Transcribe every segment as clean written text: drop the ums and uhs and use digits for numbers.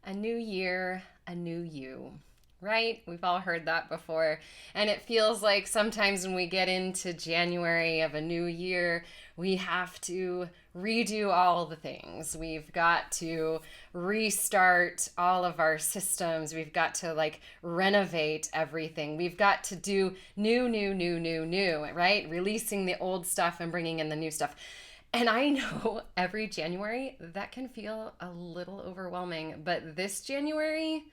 A new year, a new you, right? We've all heard that before. And it feels like sometimes when we get into January of a new year, we have to redo all the things. We've got to restart all of our systems. We've got to renovate everything. We've got to do new, right? Releasing the old stuff and bringing in the new stuff. And I know every January that can feel a little overwhelming, but this January,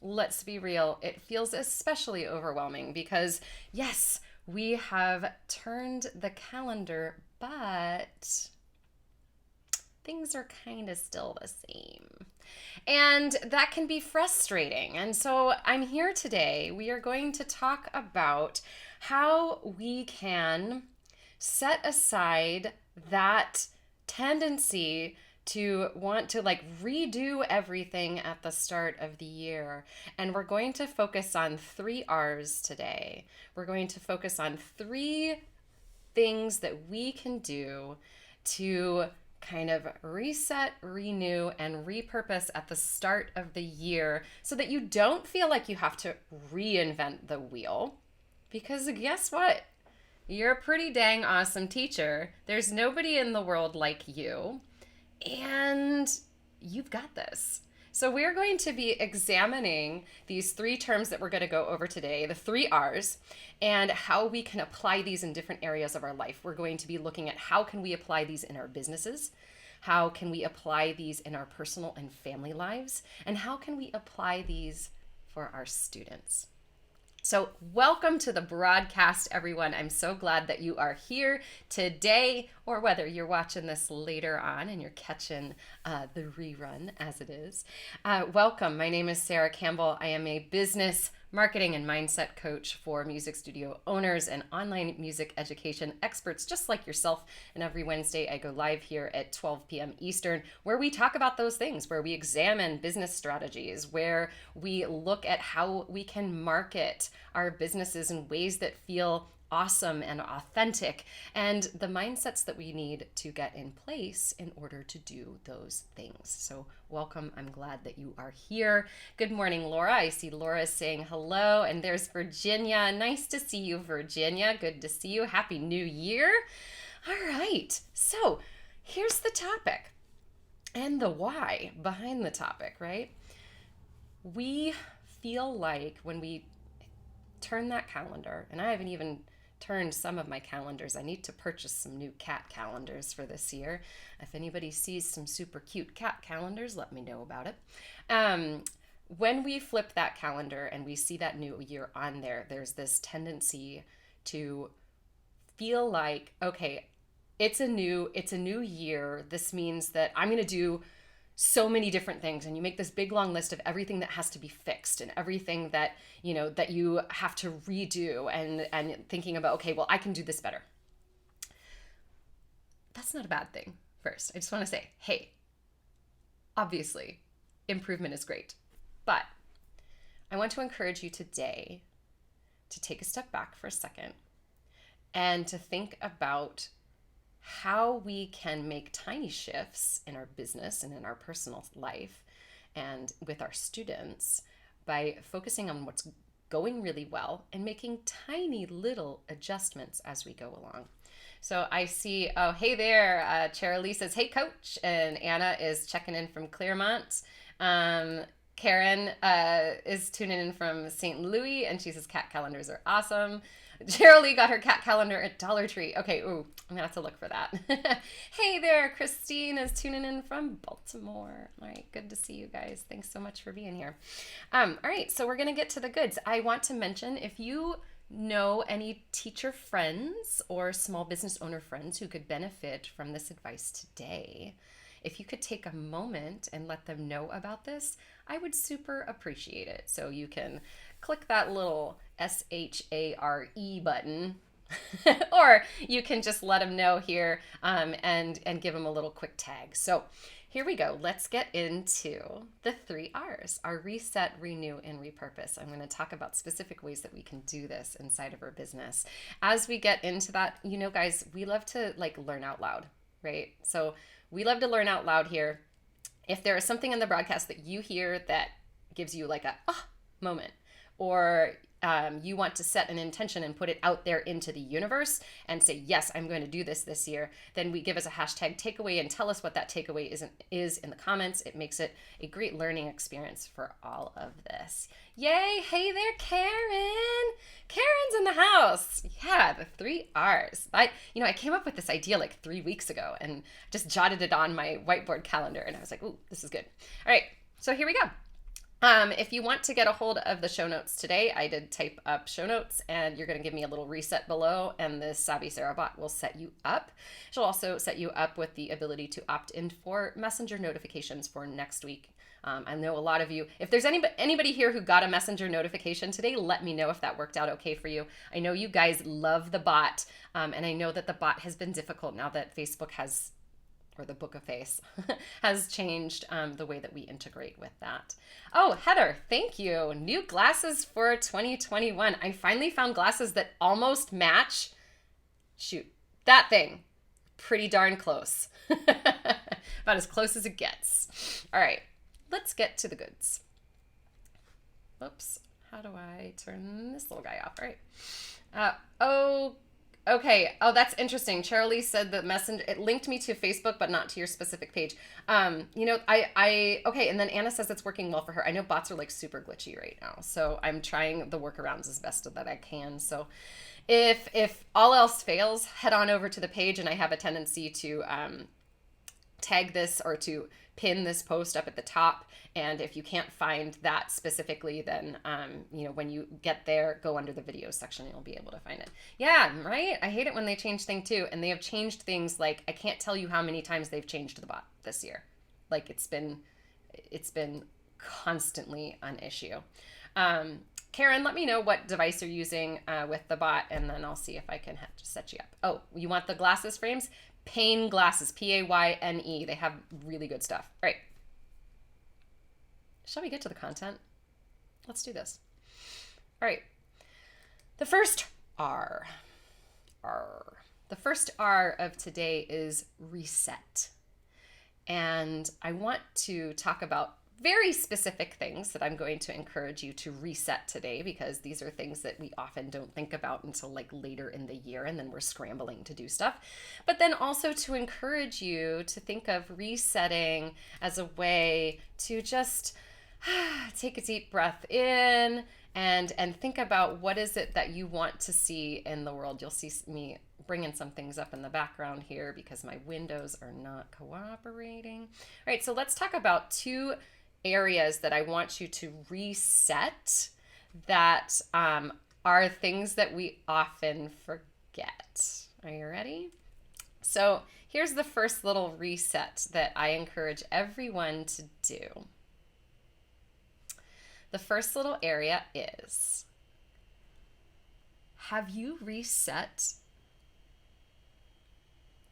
let's be real, it feels especially overwhelming because, yes, we have turned the calendar, but things are kind of still the same. And that can be frustrating. And so I'm here today. We are going to talk about how we can set aside that tendency to want to redo everything at the start of the year. And we're going to focus on 3 R's today. We're going to focus on 3 things that we can do to kind of reset, renew, and repurpose at the start of the year so that you don't feel like you have to reinvent the wheel. Because guess what? You're a pretty dang awesome teacher. There's nobody in the world like you, and you've got this. So we're going to be examining these 3 terms that we're going to go over today, the 3 R's, and how we can apply these in different areas of our life. We're going to be looking at how can we apply these in our businesses, how can we apply these in our personal and family lives, and how can we apply these for our students. So welcome to the broadcast, everyone. I'm so glad that you are here today, or whether you're watching this later on and you're catching the rerun as it is. Welcome. My name is Sarah Campbell. I am a business marketing and mindset coach for music studio owners and online music education experts just like yourself. And every Wednesday I go live here at 12 p.m. Eastern, where we talk about those things, where we examine business strategies, where we look at how we can market our businesses in ways that feel awesome and authentic, and the mindsets that we need to get in place in order to do those things. So welcome. I'm glad that you are here. Good morning, Laura. I see Laura saying hello, and there's Virginia. Nice to see you, Virginia. Good to see you. Happy New Year. All right. So here's the topic and the why behind the topic, right? We feel like when we turn that calendar, and I haven't even turned some of my calendars. I need to purchase some new cat calendars for this year. If anybody sees some super cute cat calendars, let me know about it. When we flip that calendar and we see that new year on there, there's this tendency to feel like, okay, it's a new year. This means that I'm going to do so many different things, and you make this big long list of everything that has to be fixed and everything that that you have to redo, and thinking about, okay, well, I can do this better. That's not a bad thing. First, I just want to say, hey, obviously improvement is great, but I want to encourage you today to take a step back for a second and to think about how we can make tiny shifts in our business and in our personal life and with our students by focusing on what's going really well and making tiny little adjustments as we go along. So I see, oh, hey there, Cherilee says, hey, coach, and Anna is checking in from Claremont. Karen is tuning in from St. Louis, and she says cat calendars are awesome. Cherylee got her cat calendar at Dollar Tree. Okay, ooh, I'm gonna have to look for that. Hey there, Christine is tuning in from Baltimore. All right, good to see you guys. Thanks so much for being here. All right, so we're gonna get to the goods. I want to mention, if you know any teacher friends or small business owner friends who could benefit from this advice today, if you could take a moment and let them know about this, I would super appreciate it. So you can click that little SHARE button, or you can just let them know here and give them a little quick tag. So here we go. Let's get into the 3 R's, our reset, renew, and repurpose. I'm going to talk about specific ways that we can do this inside of our business. As we get into that, guys, we love to learn out loud, right? So we love to learn out loud here. If there is something in the broadcast that you hear that gives you like a moment, or you want to set an intention and put it out there into the universe and say, yes, I'm going to do this year, then give us a hashtag takeaway and tell us what that takeaway is in the comments. It makes it a great learning experience for all of this. Yay. Hey there, Karen. Karen's in the house. Yeah, the 3 R's. I came up with this idea like 3 weeks ago and just jotted it on my whiteboard calendar. And I was like, ooh, this is good. All right, so here we go. If you want to get a hold of the show notes today, I did type up show notes, and you're going to give me a little reset below, and the Savvy Sarah bot will set you up. She'll also set you up with the ability to opt in for messenger notifications for next week. I know a lot of you, if there's anybody here who got a messenger notification today, let me know if that worked out okay for you. I know you guys love the bot, and I know that the bot has been difficult now that Facebook has, or the Book of Face has changed the way that we integrate with that. Oh, Heather, thank you. New glasses for 2021. I finally found glasses that almost match. Shoot, that thing. Pretty darn close. About as close as it gets. All right, let's get to the goods. Oops, how do I turn this little guy off? All right. Okay. Oh, that's interesting. Charlie said that Messenger, it linked me to Facebook, but not to your specific page. Okay. And then Anna says it's working well for her. I know bots are like super glitchy right now, so I'm trying the workarounds as best that I can. So if all else fails, head on over to the page, and I have a tendency to tag this or to pin this post up at the top. And if you can't find that specifically, then, when you get there, go under the video section and you'll be able to find it. Yeah, right? I hate it when they change things too. And they have changed things like, I can't tell you how many times they've changed the bot this year. Like it's been constantly an issue. Karen, let me know what device you're using with the bot, and then I'll see if I can set you up. Oh, you want the glasses frames? Payne Glasses, Payne. They have really good stuff. All right. Shall we get to the content? Let's do this. All right. The first R. The first R of today is reset. And I want to talk about very specific things that I'm going to encourage you to reset today, because these are things that we often don't think about until like later in the year, and then we're scrambling to do stuff. But then also to encourage you to think of resetting as a way to just take a deep breath in and think about what is it that you want to see in the world. You'll see me bringing some things up in the background here because my windows are not cooperating. All right, so let's talk about 2 areas that I want you to reset that are things that we often forget. Are you ready? So here's the first little reset that I encourage everyone to do. The first little area is, have you reset?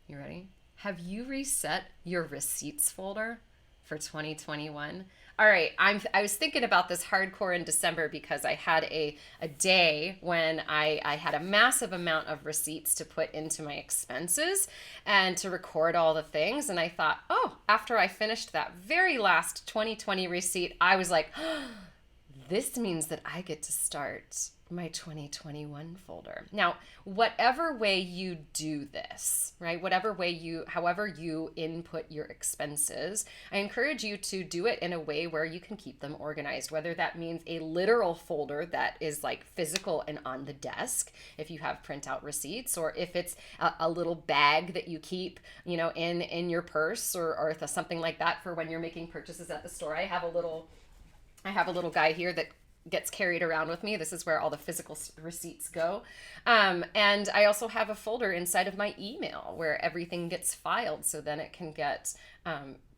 You ready? Have you reset your receipts folder for 2021? All right, I was thinking about this hardcore in December because I had a day when I had a massive amount of receipts to put into my expenses and to record all the things. And I thought, after I finished that very last 2020 receipt, I was like, this means that I get to start my 2021 folder. Now, whatever way you do this, right? However you input your expenses, I encourage you to do it in a way where you can keep them organized, whether that means a literal folder that is like physical and on the desk, if you have printout receipts, or if it's a little bag that you keep, in your purse or something like that for when you're making purchases at the store. I have a little guy here that gets carried around with me. This is where all the physical receipts go. And I also have a folder inside of my email where everything gets filed, so then it can get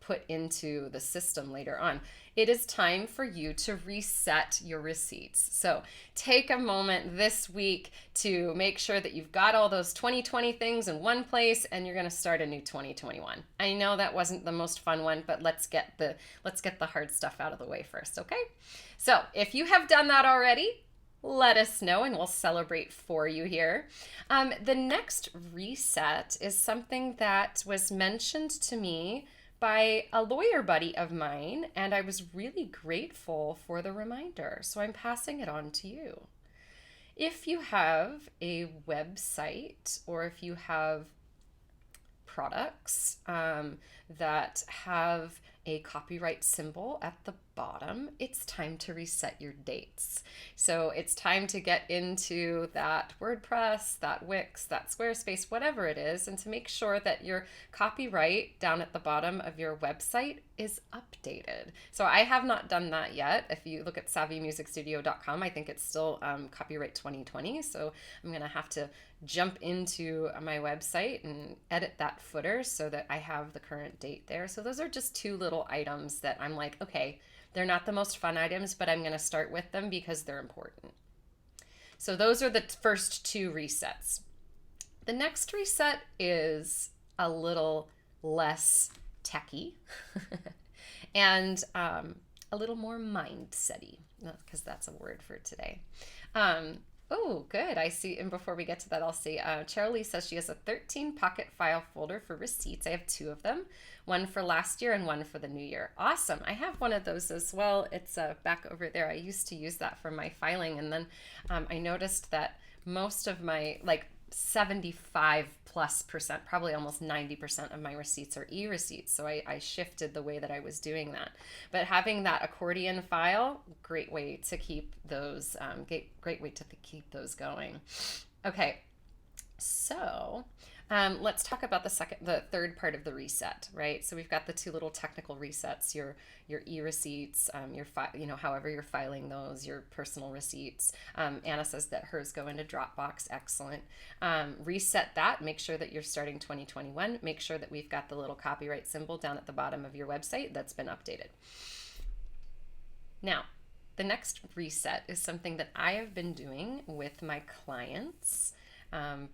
put into the system later on. It is time for you to reset your receipts. So take a moment this week to make sure that you've got all those 2020 things in one place, and you're going to start a new 2021. I know that wasn't the most fun one, but let's get the hard stuff out of the way first, okay? So if you have done that already, let us know and we'll celebrate for you here. The next reset is something that was mentioned to me by a lawyer buddy of mine, and I was really grateful for the reminder. So I'm passing it on to you. If you have a website or if you have products that have a copyright symbol at the bottom, it's time to reset your dates. So it's time to get into that WordPress, that Wix, that Squarespace, whatever it is, and to make sure that your copyright down at the bottom of your website is updated. So I have not done that yet. If you look at savvymusicstudio.com, I think it's still copyright 2020. So I'm going to have to jump into my website and edit that footer so that I have the current date there. So those are just two little items that I'm like, okay, they're not the most fun items, but I'm going to start with them because they're important. So those are the first two resets. The next reset is a little less techy and a little more mindset-y, because that's a word for today. Oh, good. I see. And before we get to that, I'll see. Cheryl says she has a 13 pocket file folder for receipts. I have two of them, one for last year and one for the new year. Awesome. I have one of those as well. It's back over there. I used to use that for my filing. And then I noticed that most of my, like 75+%, probably almost 90% of my receipts are e-receipts. So I shifted the way that I was doing that. But having that accordion file, great way to keep those, great way to keep those going. Okay, so let's talk about the third part of the reset, right? So we've got the two little technical resets: your e-receipts, however you're filing those, your personal receipts. Anna says that hers go into Dropbox. Excellent. Reset that. Make sure that you're starting 2021. Make sure that we've got the little copyright symbol down at the bottom of your website that's been updated. Now, the next reset is something that I have been doing with my clients.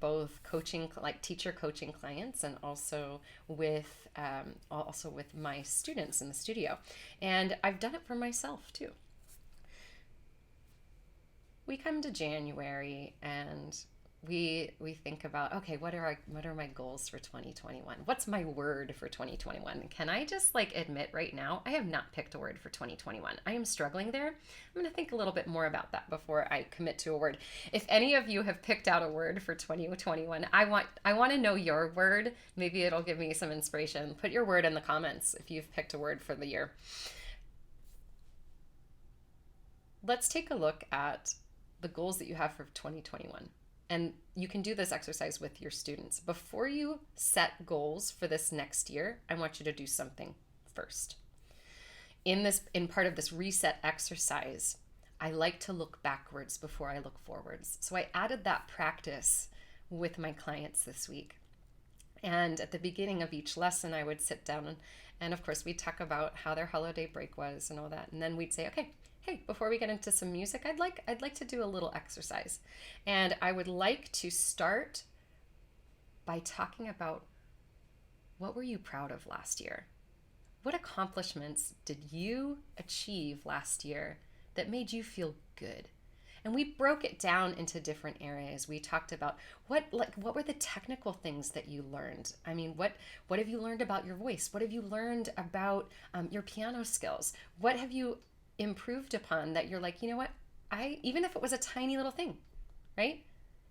Both coaching, like teacher coaching clients, and also with my students in the studio. And I've done it for myself too. We come to January and we think about, okay, what are my goals for 2021? What's my word for 2021? Can I just admit right now, I have not picked a word for 2021. I am struggling there. I'm going to think a little bit more about that before I commit to a word. If any of you have picked out a word for 2021, I want to know your word. Maybe it'll give me some inspiration. Put your word in the comments if you've picked a word for the year. Let's take a look at the goals that you have for 2021. And you can do this exercise with your students. Before you set goals for this next year, I want you to do something first. In part of this reset exercise, I like to look backwards before I look forwards. So I added that practice with my clients this week. And at the beginning of each lesson, I would sit down and of course we'd talk about how their holiday break was and all that. And then we'd say, okay, hey, before we get into some music, I'd like to do a little exercise. And I would like to start by talking about, what were you proud of last year? What accomplishments did you achieve last year that made you feel good? And we broke it down into different areas. We talked about what were the technical things that you learned? I mean, what have you learned about your voice? What have you learned about your piano skills? What have you improved upon that you're like, you know what, even if it was a tiny little thing, right?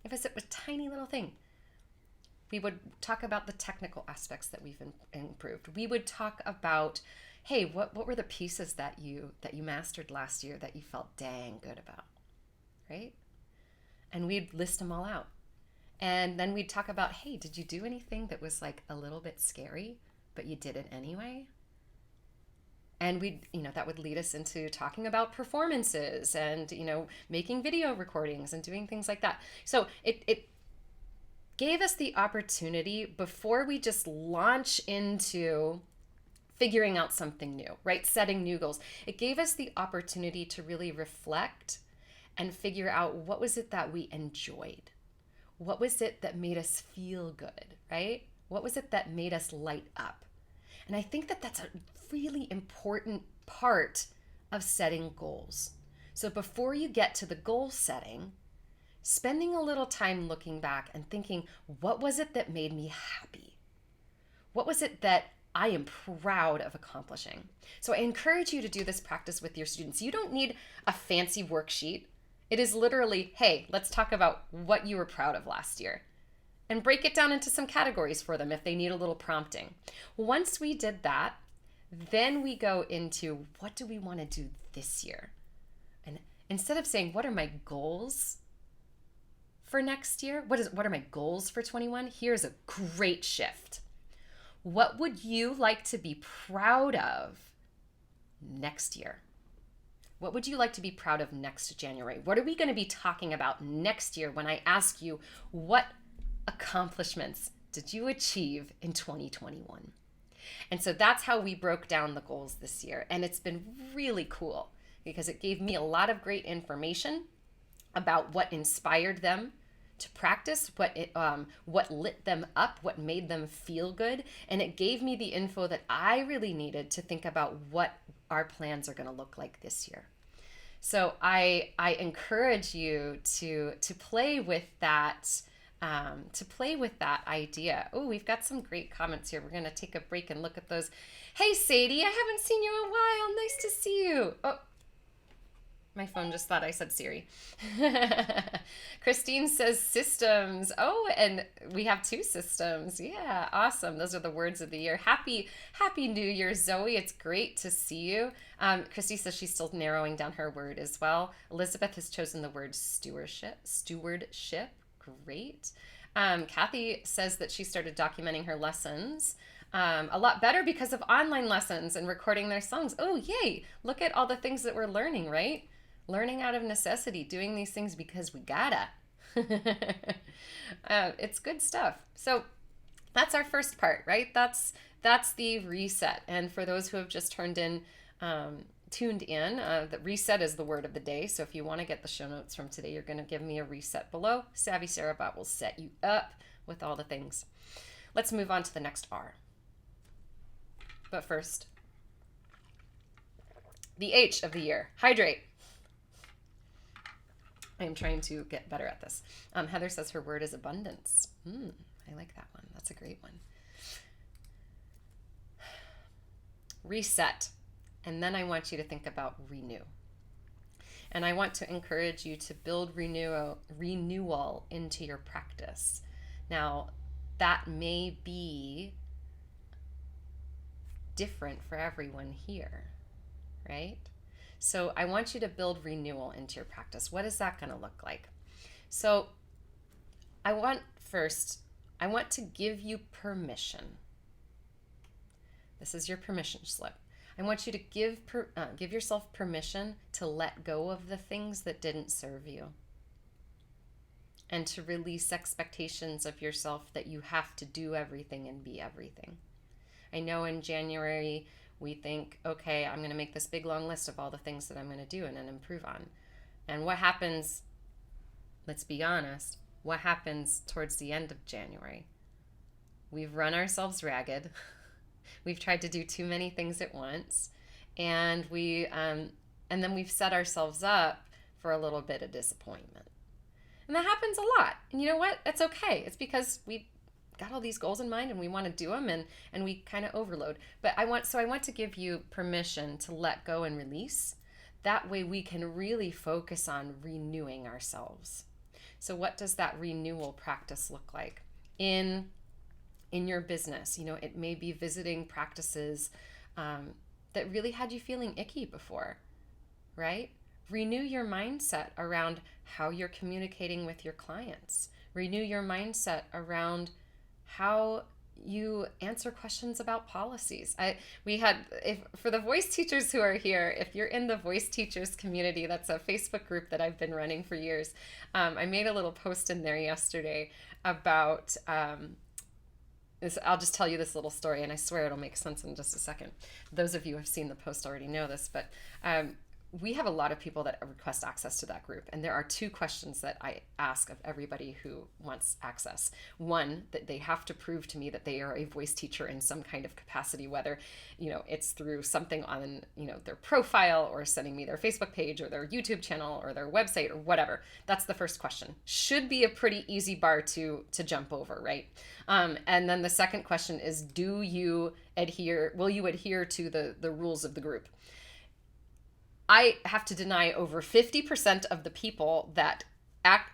If it was a tiny little thing, we would talk about the technical aspects that we've improved. We would talk about, hey, what were the pieces that you mastered last year that you felt dang good about, right? And we'd list them all out. And then we'd talk about, hey, did you do anything that was like a little bit scary, but you did it anyway? And that would lead us into talking about performances and, making video recordings and doing things like that. So it gave us the opportunity, before we just launch into figuring out something new, right? Setting new goals. It gave us the opportunity to really reflect and figure out, what was it that we enjoyed? What was it that made us feel good, right? What was it that made us light up? And I think that that's a really important part of setting goals. So before you get to the goal setting, spending a little time looking back and thinking, what was it that made me happy? What was it that I am proud of accomplishing. So I encourage you to do this practice with your students. You don't need a fancy worksheet. It is literally, hey, let's talk about what you were proud of last year, and break it down into some categories for them if they need a little prompting. Once we did that, then we go into what do we want to do this year? And instead of saying, what are my goals for next year? What are my goals for 21? Here's a great shift. What would you like to be proud of next year? What would you like to be proud of next January? What are we going to be talking about next year when I ask you, what accomplishments did you achieve in 2021? And so that's how we broke down the goals this year. And it's been really cool because it gave me a lot of great information about what inspired them to practice, what lit them up, what made them feel good. And it gave me the info that I really needed to think about what our plans are going to look like this year. So I encourage you to play with that. Idea. Oh, we've got some great comments here. We're going to take a break and look at those. Hey, Sadie, I haven't seen you in a while. Nice to see you. Oh, my phone just thought I said Siri. Christine says systems. Oh, and we have 2 systems. Yeah, awesome. Those are the words of the year. Happy New Year, Zoe. It's great to see you. Christy says she's still narrowing down her word as well. Elizabeth has chosen the word stewardship. Great. Kathy says that she started documenting her lessons a lot better because of online lessons and recording their songs. Oh, yay. Look at all the things that we're learning, right? Learning out of necessity, doing these things because we gotta. It's good stuff. So that's our first part, right? That's the reset. And for those who have just tuned in, the reset is the word of the day. So if you want to get the show notes from today, you're going to give me a reset below. Savvy Sarah Bot will set you up with all the things. Let's move on to the next R. But first, the H of the year, hydrate. I am trying to get better at this. Heather says her word is abundance. I like that one. That's a great one. Reset. And then I want you to think about renew. And I want to encourage you to build renewal into your practice. Now, that may be different for everyone here, right? So I want you to build renewal into your practice. What is that going to look like? So I want to give you permission. This is your permission slip. I want you to give yourself permission to let go of the things that didn't serve you, and to release expectations of yourself that you have to do everything and be everything. I know in January we think, okay, I'm going to make this big long list of all the things that I'm going to do and then improve on. And what happens, let's be honest, what happens towards the end of January? We've run ourselves ragged. We've tried to do too many things at once, and then we've set ourselves up for a little bit of disappointment. And that happens a lot. And you know what? That's okay. It's because we got all these goals in mind and we want to do them, and we kind of overload. But I want to give you permission to let go and release. That way we can really focus on renewing ourselves. So what does that renewal practice look like? In your business, it may be visiting practices that really had you feeling icky before, right? Renew your mindset around how you're communicating with your clients. Renew your mindset around how you answer questions about policies. For the voice teachers who are here, if you're in the voice teachers community, that's a Facebook group that I've been running for years. I made a little post in there yesterday about I'll just tell you this little story, and I swear it'll make sense in just a second. Those of you who have seen the post already know this, but we have a lot of people that request access to that group. And there are two questions that I ask of everybody who wants access. One, that they have to prove to me that they are a voice teacher in some kind of capacity, whether, it's through something on, their profile, or sending me their Facebook page or their YouTube channel or their website or whatever. That's the first question. Should be a pretty easy bar to jump over, right? And then the second question is, will you adhere to the rules of the group? I have to deny over 50% of the people that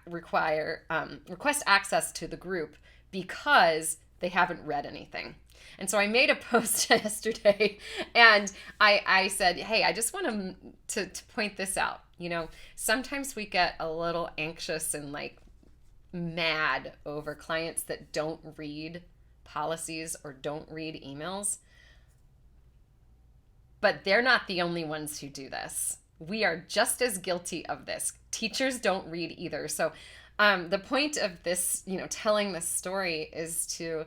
request access to the group because they haven't read anything. And so I made a post yesterday, and I said, hey, I just want to point this out. Sometimes we get a little anxious and mad over clients that don't read policies or don't read emails. But they're not the only ones who do this. We are just as guilty of this. Teachers don't read either. So the point of this, telling this story is to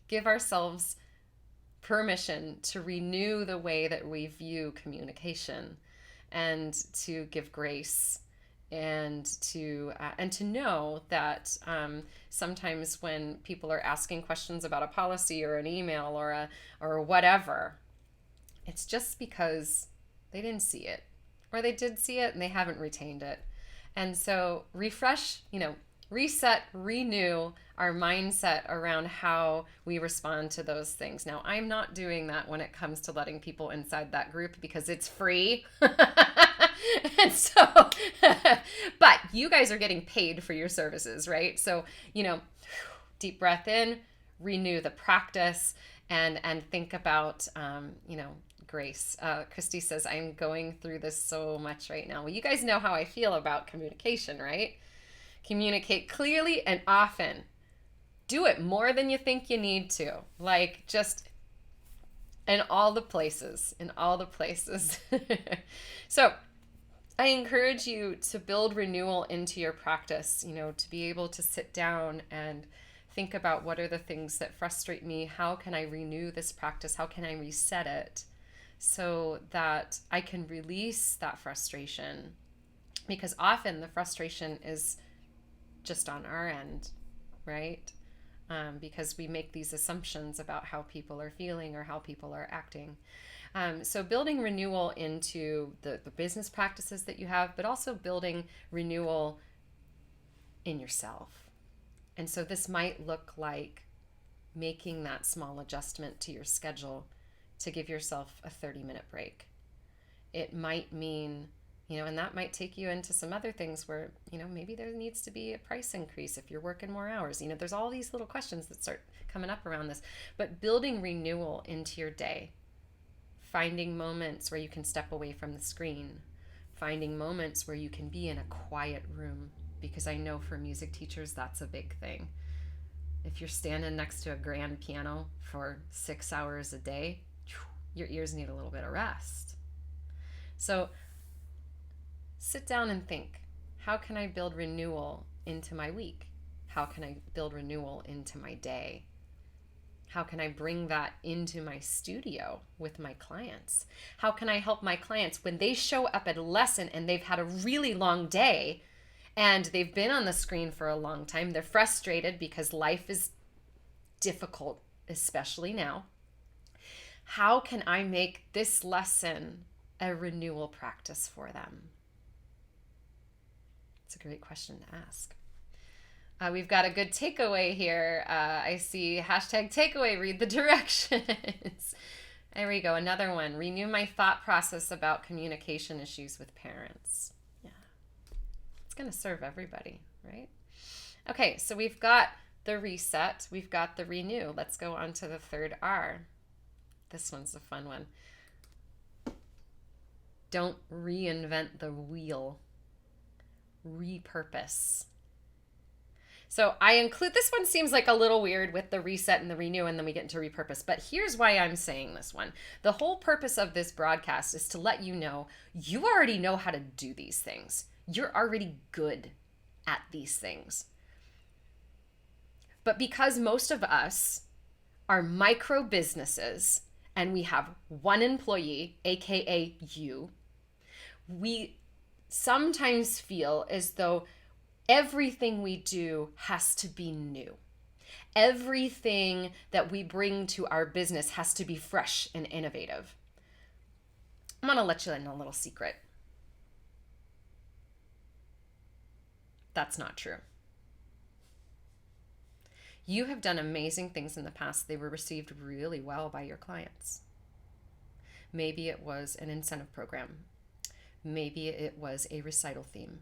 give ourselves permission to renew the way that we view communication, and to give grace, and to know that sometimes when people are asking questions about a policy or an email or whatever, it's just because they didn't see it, or they did see it and they haven't retained it. And so refresh, reset, renew our mindset around how we respond to those things. Now, I'm not doing that when it comes to letting people inside that group because it's free. And so, but you guys are getting paid for your services, right? So, deep breath in, renew the practice, and think about, grace. Christy says, I'm going through this so much right now. Well, you guys know how I feel about communication, right? Communicate clearly and often. Do it more than you think you need to. Just in all the places. So I encourage you to build renewal into your practice, to be able to sit down and think about, what are the things that frustrate me? How can I renew this practice? How can I reset it so that I can release that frustration? Because often the frustration is just on our end, right? Because we make these assumptions about how people are feeling or how people are acting. So building renewal into the business practices that you have, but also building renewal in yourself. And so this might look like making that small adjustment to your schedule to give yourself a 30-minute break. It might mean, and that might take you into some other things where, maybe there needs to be a price increase if you're working more hours. There's all these little questions that start coming up around this. But building renewal into your day. Finding moments where you can step away from the screen. Finding moments where you can be in a quiet room. Because I know for music teachers, that's a big thing. If you're standing next to a grand piano for 6 hours a day, your ears need a little bit of rest. So sit down and think, how can I build renewal into my week? How can I build renewal into my day? How can I bring that into my studio with my clients? How can I help my clients when they show up at a lesson and they've had a really long day and they've been on the screen for a long time? They're frustrated because life is difficult, especially now. How can I make this lesson a renewal practice for them? It's a great question to ask. We've got a good takeaway here. I see #takeaway, read the directions. There we go. Another one. Renew my thought process about communication issues with parents. Yeah. It's going to serve everybody, right? Okay, so we've got the reset. We've got the renew. Let's go on to the third R. This one's a fun one. Don't reinvent the wheel. Repurpose. So I include, this one seems like a little weird with the reset and the renew, and then we get into repurpose. But here's why I'm saying this one. The whole purpose of this broadcast is to let you know, you already know how to do these things. You're already good at these things. But because most of us are micro businesses and we have one employee, AKA you, we sometimes feel as though everything we do has to be new. Everything that we bring to our business has to be fresh and innovative. I'm going to let you in a little secret. That's not true. You have done amazing things in the past. They were received really well by your clients. Maybe it was an incentive program. Maybe it was a recital theme.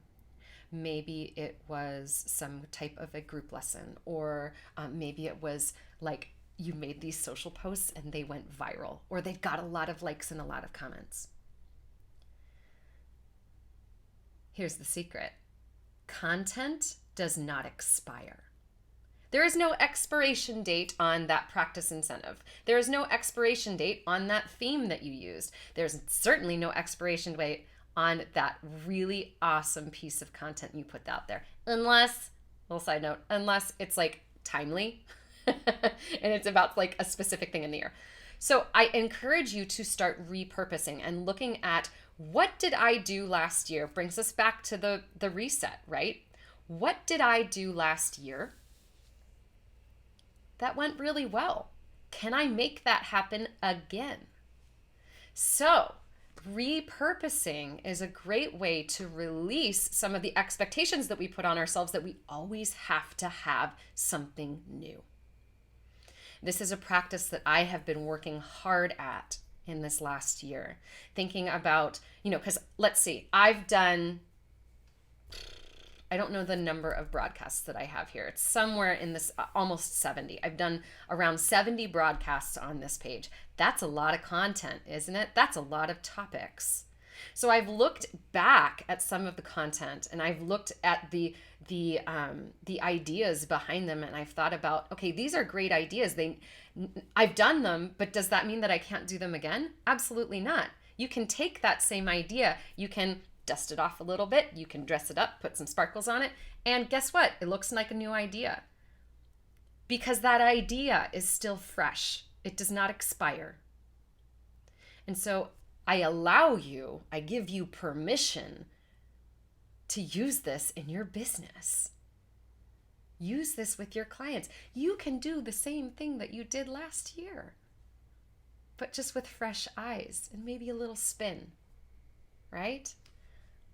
Maybe it was some type of a group lesson, or maybe it was like you made these social posts and they went viral, or they got a lot of likes and a lot of comments. Here's the secret. Content does not expire. There is no expiration date on that practice incentive. There is no expiration date on that theme that you used. There's certainly no expiration date on that really awesome piece of content you put out there. Unless, little side note, unless it's like timely and it's about like a specific thing in the year. So I encourage you to start repurposing and looking at what did I do last year? Brings us back to the reset, right? What did I do last year that went really well? Can I make that happen again? So repurposing is a great way to release some of the expectations that we put on ourselves that we always have to have something new. This is a practice that I have been working hard at in this last year, thinking about, because let's see, I've done, I don't know the number of broadcasts that I have here. It's somewhere in this almost 70. I've done around 70 broadcasts on this page. That's a lot of content, isn't it? That's a lot of topics. So I've looked back at some of the content, and I've looked at the ideas behind them, and I've thought about, okay, these are great ideas. I've done them, but does that mean that I can't do them again? Absolutely not. You can take that same idea, you can dust it off a little bit, you can dress it up, put some sparkles on it, and guess what? It looks like a new idea. Because that idea is still fresh. It does not expire. And so I give you permission to use this in your business. Use this with your clients. You can do the same thing that you did last year, but just with fresh eyes and maybe a little spin, right?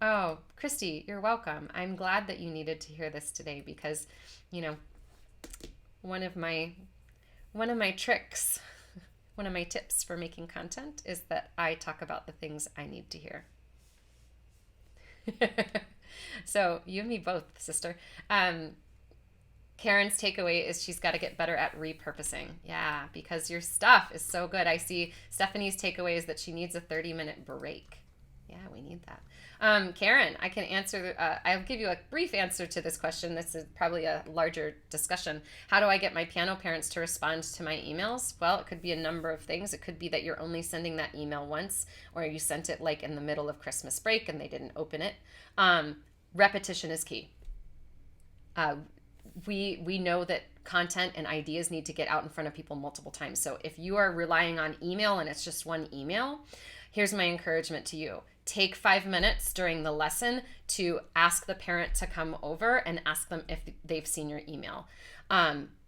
Oh, Christy, you're welcome. I'm glad that you needed to hear this today because, one of my tricks, one of my tips for making content is that I talk about the things I need to hear. So you and me both, sister. Karen's takeaway is she's got to get better at repurposing. Yeah, because your stuff is so good. I see Stephanie's takeaway is that she needs a 30-minute break. Yeah, we need that. Karen, I can answer, I'll give you a brief answer to this question. This is probably a larger discussion. How do I get my piano parents to respond to my emails? Well, it could be a number of things. It could be that you're only sending that email once, or you sent it like in the middle of Christmas break and they didn't open it. Repetition is key. We know that content and ideas need to get out in front of people multiple times. So if you are relying on email and it's just one email, here's my encouragement to you. Take 5 minutes during the lesson to ask the parent to come over and ask them if they've seen your email.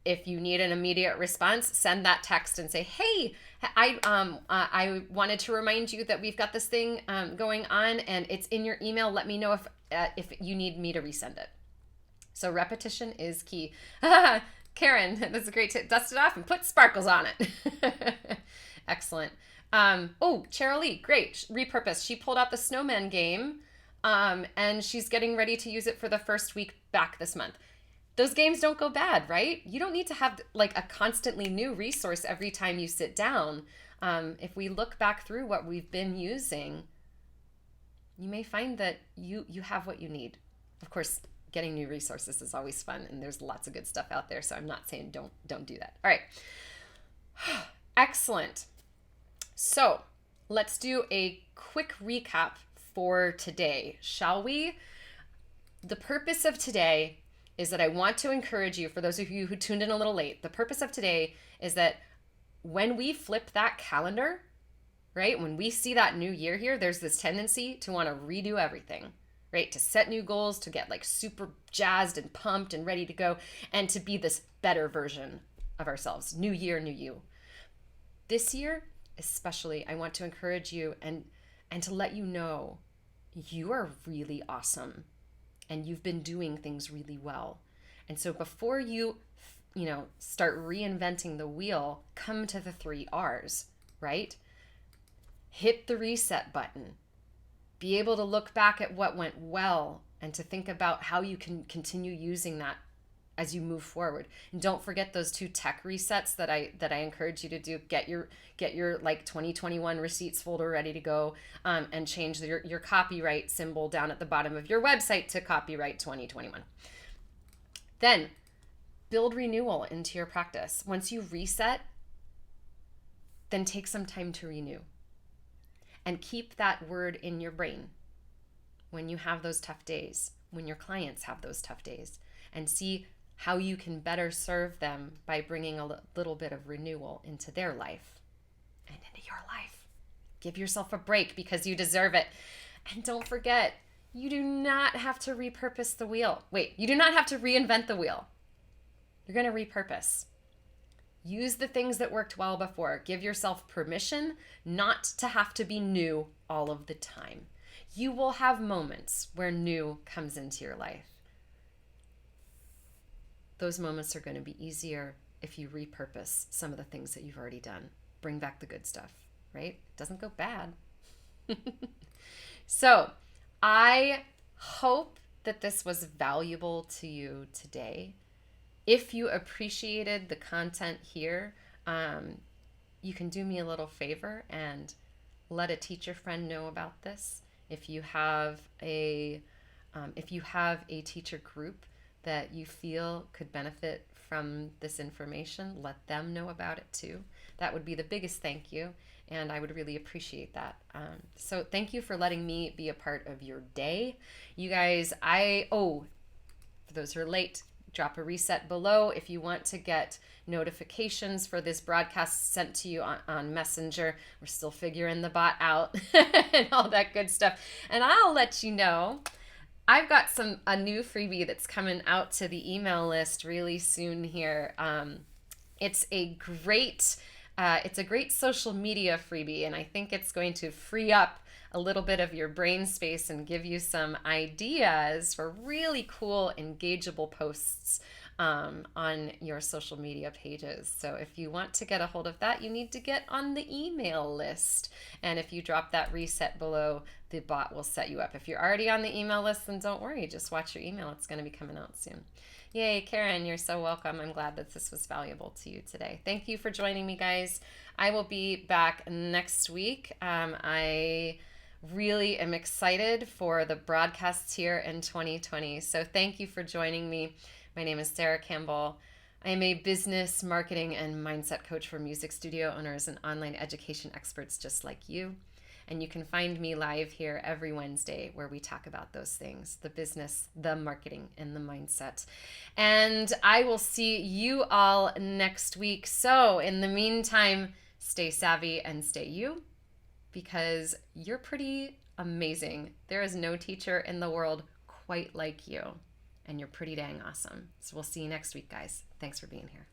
If you need an immediate response, send that text and say, hey, I wanted to remind you that we've got this thing going on and it's in your email. Let me know if you need me to resend it. So repetition is key. Karen, that's a great tip. Dust it off and put sparkles on it. Excellent. Cheryl Lee, great. Repurpose. She pulled out the snowman game, and she's getting ready to use it for the first week back this month. Those games don't go bad, right? You don't need to have like a constantly new resource every time you sit down. If we look back through what we've been using, you may find that you have what you need. Of course, getting new resources is always fun, and there's lots of good stuff out there, so I'm not saying don't do that. All right. Excellent. So let's do a quick recap for today, shall we? The purpose of today is that I want to encourage you, for those of you who tuned in a little late, the purpose of today is that when we flip that calendar, right? When we see that new year here, there's this tendency to want to redo everything, right? To set new goals, to get like super jazzed and pumped and ready to go, and to be this better version of ourselves. New year, new you. This year, especially, I want to encourage you and to let you know you are really awesome and you've been doing things really well. And so before you start reinventing the wheel, come to the 3 R's, right? Hit the reset button. Be able to look back at what went well and to think about how you can continue using that as you move forward. And don't forget those 2 tech resets that I encourage you to do. Get your like 2021 receipts folder ready to go, and change your copyright symbol down at the bottom of your website to copyright 2021. Then build renewal into your practice. Once you reset, then take some time to renew. And keep that word in your brain when you have those tough days, when your clients have those tough days, and see how you can better serve them by bringing a little bit of renewal into their life and into your life. Give yourself a break because you deserve it. And don't forget, you do not have to repurpose the wheel. Wait, you do not have to reinvent the wheel. You're going to repurpose. Use the things that worked well before. Give yourself permission not to have to be new all of the time. You will have moments where new comes into your life. Those moments are going to be easier if you repurpose some of the things that you've already done. Bring back the good stuff, right? It doesn't go bad. So I hope that this was valuable to you today. If you appreciated the content here, you can do me a little favor and let a teacher friend know about this. If you have a teacher group that you feel could benefit from this information, let them know about it too. That would be the biggest thank you, and I would really appreciate that. So thank you for letting me be a part of your day. You guys, for those who are late, drop a reset below if you want to get notifications for this broadcast sent to you on Messenger. We're still figuring the bot out and all that good stuff. And I'll let you know, I've got a new freebie that's coming out to the email list really soon here. It's a great social media freebie, and I think it's going to free up a little bit of your brain space and give you some ideas for really cool, engageable posts on your social media pages. So if you want to get a hold of that, you need to get on the email list. And if you drop that reset below, the bot will set you up. If you're already on the email list, then don't worry. Just watch your email. It's going to be coming out soon. Yay, Karen, you're so welcome. I'm glad that this was valuable to you today. Thank you for joining me, guys. I will be back next week. I really am excited for the broadcasts here in 2020. So thank you for joining me. My name is Sarah Campbell. I am a business, marketing, and mindset coach for music studio owners and online education experts just like you. And you can find me live here every Wednesday where we talk about those things, the business, the marketing, and the mindset. And I will see you all next week. So in the meantime, stay savvy and stay you, because you're pretty amazing. There is no teacher in the world quite like you, and you're pretty dang awesome. So we'll see you next week, guys. Thanks for being here.